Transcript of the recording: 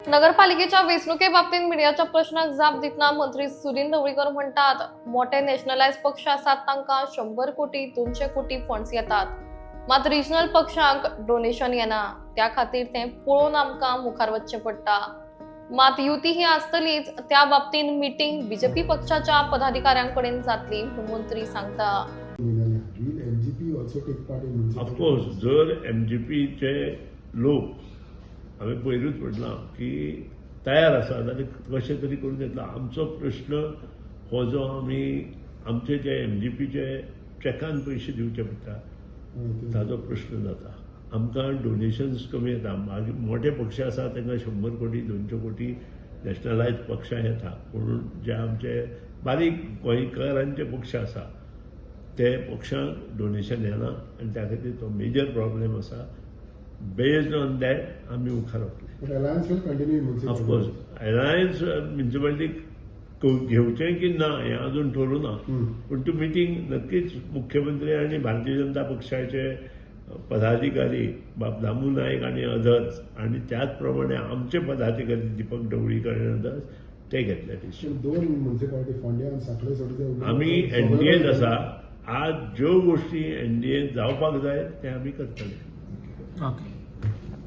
नगरपालिकेच्या वेचणुकेबाबतीत मीडियाच्या प्रश्नाक जाप दितना मंत्री सुनील ढवळीकर म्हणतात, मोठे नॅशनलाइज पक्ष आसात तांकां 100 कोटी 200 कोटी फंड्स येतात, मात रिजनल पक्षांक डोनेशन येना, त्या खातीर ते पळोवन आमकां मुखार वचचें पडटा। मात युती ही आसतलीच, त्या बाबतीत मीटिंग बीजेपी पक्षाच्या पदाधिकाऱ्यांकडेन जातली म्हूण मंत्री सांगता। ऑफकोर्स जर एमजीपीचे लोक हांवें पयरूच म्हटलां की तयार आसा जाल्यार कशें तरी करून येतलो। आमचो प्रश्न हो जो आमी आमचे जे एमजीपीचे चॅकान पयशे दिवचे पडटा ताजो प्रश्न जाता। आमकां डोनेशन्स कमी येता। मागीर मोठे पक्ष आसा तांकां 100 कोटी 200 कोटी नॅशनलायज पक्षां येता, पूण जे आमचे बारीक गोंयकारांचे पक्ष आसा ते पक्षांक डोनेशन येना आनी त्या खातीर तो मेजर प्रॉब्लेम आसा। बेस्ड ऑन दॅट आमी मुखार वतले। ऑफकोर्स अलायन्स म्युनिसिपालिटीक घेवचें की ना हें अजून ठरूना, पूण ती मिटींग नक्कीच मुख्यमंत्री आनी भारतीय जनता पक्षाचे पदाधिकारी बाब दामू नायक आनी अदर्स आनी त्याच प्रमाणे आमचे पदाधिकारी दीपक ढवळीकर आनी अदर्स ते घेतले डिसिजन। आमी एनडीएत आसा, आज ज्यो गोष्टी एनडीएत जावपाक जाय ते आमी करतले। ओके।